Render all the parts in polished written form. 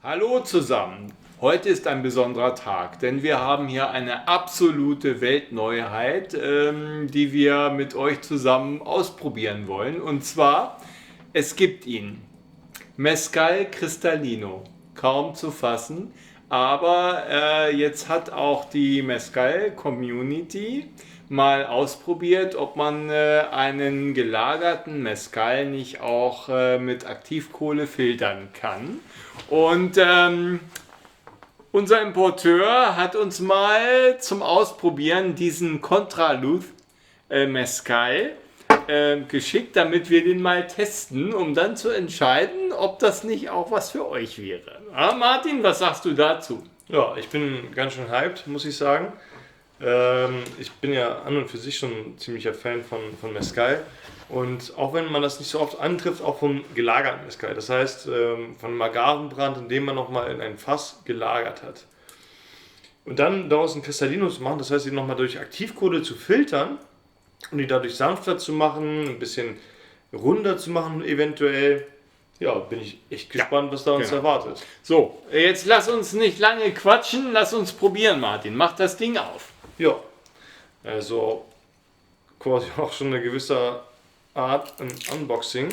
Hallo zusammen. Heute ist ein besonderer Tag, denn wir haben hier eine absolute Weltneuheit, die wir mit euch zusammen ausprobieren wollen. Und zwar, es gibt ihn. Mezcal Cristalino. Kaum zu fassen. Aber jetzt hat auch die Mezcal Community mal ausprobiert, ob man einen gelagerten Mezcal nicht auch mit Aktivkohle filtern kann. Und unser Importeur hat uns mal zum Ausprobieren diesen Contraluz Mezcal geschickt, damit wir den mal testen, um dann zu entscheiden, ob das nicht auch was für euch wäre. Ja, Martin, was sagst du dazu? Ja, ich bin ganz schön hyped, muss ich sagen. Ich bin ja an und für sich schon ein ziemlicher Fan von Mezcal. Und auch wenn man das nicht so oft antrifft, auch vom gelagerten Mezcal. Das heißt, von Agavenbrand, in dem man nochmal in ein Fass gelagert hat. Und dann daraus ein Cristalino zu machen, das heißt, ihn nochmal durch Aktivkohle zu filtern und die dadurch sanfter zu machen, ein bisschen runder zu machen eventuell. Ja, bin ich echt gespannt, was da uns erwartet. So, jetzt lass uns nicht lange quatschen, lass uns probieren, Martin. Mach das Ding auf. Ja, also quasi auch schon eine gewisse Art ein Unboxing.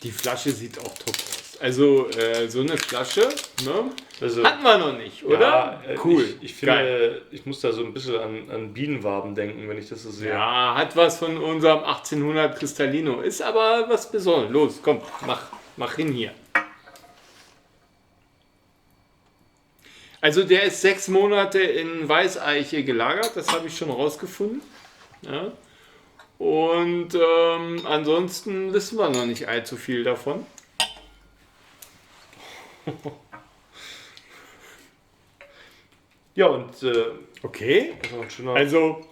Die Flasche sieht auch top aus. Also so eine Flasche, ne? Also, Hatten wir noch nicht, oder? Ja, Cool. Ich finde, ich muss da so ein bisschen an Bienenwaben denken, wenn ich das so sehe. Ja, hat was von unserem 1800 Cristalino. Ist aber was Besonderes. Los, komm, mach hin hier. Also der ist 6 Monate in Weißeiche gelagert, das habe ich schon rausgefunden. Ja. Und ansonsten wissen wir noch nicht allzu viel davon. Ja, und Okay, also ein schöner, also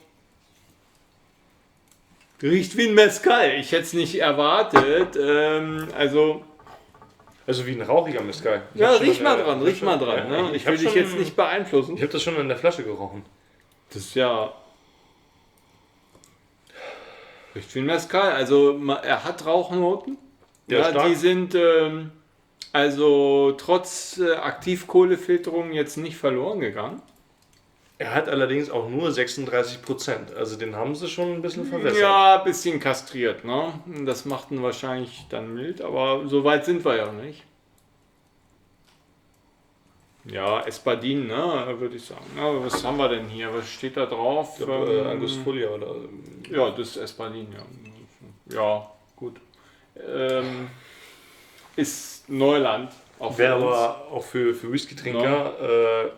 riecht wie ein Mezcal. Ich hätte es nicht erwartet. also wie ein rauchiger Mezcal. Ich Ja, hab schon, riech mal dran, riech mal dran. ja, Ne? Ich hab will dich schon- jetzt nicht beeinflussen. Ich habe das schon in der Flasche gerochen. Das ist ja. Riecht wie ein Mezcal. Also er hat Rauchnoten. Ja, Ja, stark. die sind also trotz Aktivkohlefilterung jetzt nicht verloren gegangen. Er hat allerdings auch nur 36%. Also den haben sie schon ein bisschen verwässert. Ja, ein bisschen kastriert. Ne? Das macht ihn wahrscheinlich dann mild, aber so weit sind wir ja nicht. Ja, Espadin, ne, würde ich sagen. Ja, was haben wir denn hier? Was steht da drauf? Angusfolia oder. Ja, das ist Espadin, ja. Ja, gut. Ist Neuland. Auch für Wäre uns. aber auch für Whisky-Trinker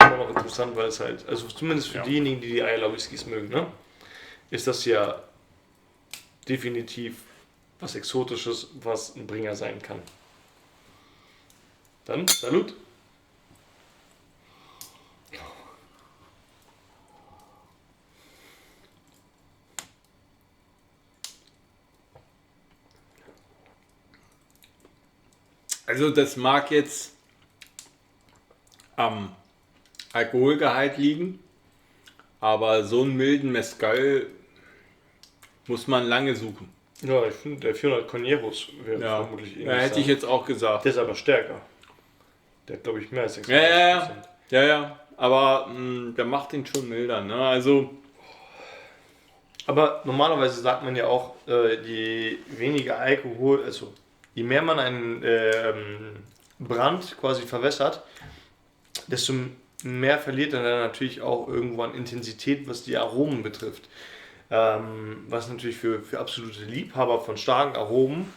immer noch interessant, weil es halt, also zumindest für Ja. diejenigen, die Islay Whiskys mögen, ne, ist das ja definitiv was Exotisches, was ein Bringer sein kann. Dann, Salut! Also das mag jetzt am Alkoholgehalt liegen, aber so einen milden Mezcal muss man lange suchen. Ja, ich finde, der 400 Coneros wäre Ja, vermutlich ja hätte ich sein. jetzt auch gesagt. Der ist aber stärker. Der hat, glaube ich, mehr als 36%. Ja, aber der macht ihn schon milder. Ne? Also, Aber normalerweise sagt man ja auch, je weniger Alkohol, also je mehr man einen Brand quasi verwässert, desto mehr verliert er dann natürlich auch irgendwo an Intensität, was die Aromen betrifft. Was natürlich für absolute Liebhaber von starken Aromen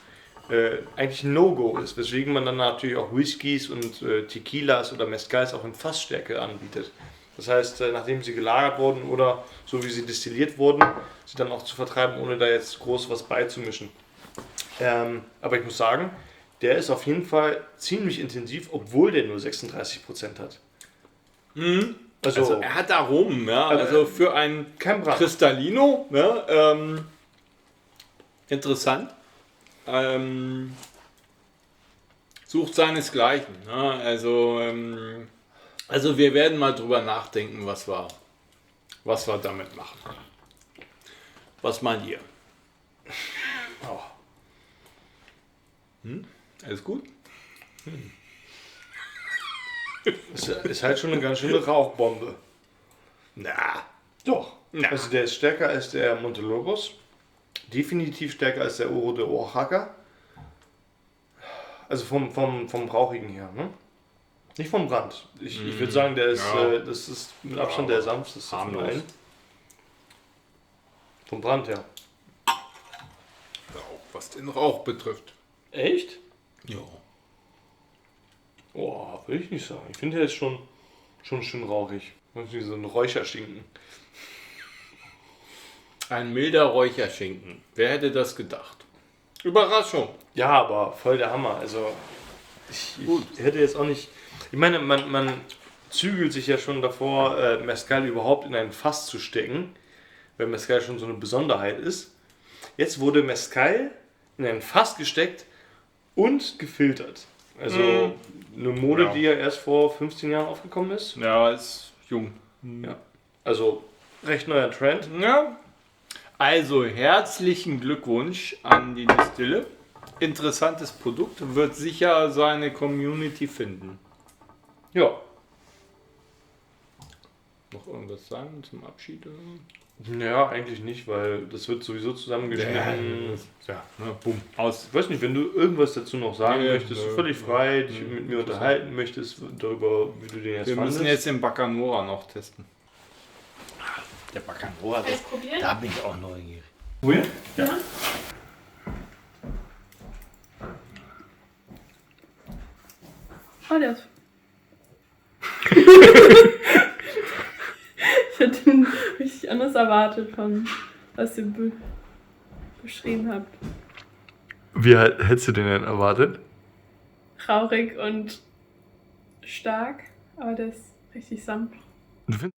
eigentlich ein No-Go ist, weswegen man dann natürlich auch Whiskys und Tequilas oder Mezcals auch in Fassstärke anbietet. Das heißt, nachdem sie gelagert wurden oder so wie sie destilliert wurden, sie dann auch zu vertreiben, ohne da jetzt groß was beizumischen. Aber ich muss sagen, der ist auf jeden Fall ziemlich intensiv, obwohl der nur 36% hat. also er hat Aromen, ja. Aber, Also für einen kein Brand. Cristalino, ne? Interessant. Sucht seinesgleichen. Ne? Also wir werden mal drüber nachdenken, was wir damit machen. Was meint ihr? Oh. Alles gut? Das ist halt schon eine ganz schöne Rauchbombe. Na, Doch. Na. Also der ist stärker als der Montelobos. Definitiv stärker als der Oro de Oaxaca. Also vom Rauchigen her, ne? Nicht vom Brand. Ich würde sagen, der ist, Ja. das ist mit Abstand der sanfteste von harmlos. allen. Vom Brand her. auch was den Rauch betrifft. Echt? Ja. Oh, will ich nicht sagen. Ich finde, der ist schon schön rauchig. Wie so ein Räucherschinken. Ein milder Räucherschinken. Wer hätte das gedacht? Überraschung. Ja, aber voll der Hammer. Also, ich hätte jetzt auch nicht. Ich meine, man zügelt sich ja schon davor, Mezcal überhaupt in ein Fass zu stecken, weil Mezcal schon so eine Besonderheit ist. Jetzt wurde Mezcal in ein Fass gesteckt und gefiltert. Also eine Mode, Ja. die ja erst vor 15 Jahren aufgekommen ist. Ja, ist jung. Ja. Also recht neuer Trend. Ja. Also herzlichen Glückwunsch an die Distille. Interessantes Produkt, wird sicher seine Community finden. Ja. Noch irgendwas sagen zum Abschied? Ja, eigentlich nicht, weil das wird sowieso zusammengeschnitten. Ja, ne, bumm, aus. Ich weiß nicht, wenn du irgendwas dazu noch sagen Nee, möchtest, nö. völlig frei, dich mit mir unterhalten möchtest, darüber, wie du den jetzt Wir fandest. müssen jetzt den Bacanora noch testen. Der Bacanora, Alles probieren? da bin ich auch neugierig. Woher? Ja. Oh, der ist. Ich hätte ihn richtig anders erwartet von was ihr beschrieben habt. Wie hättest du den denn erwartet? Rauchig und stark, aber der ist richtig sanft. Du findest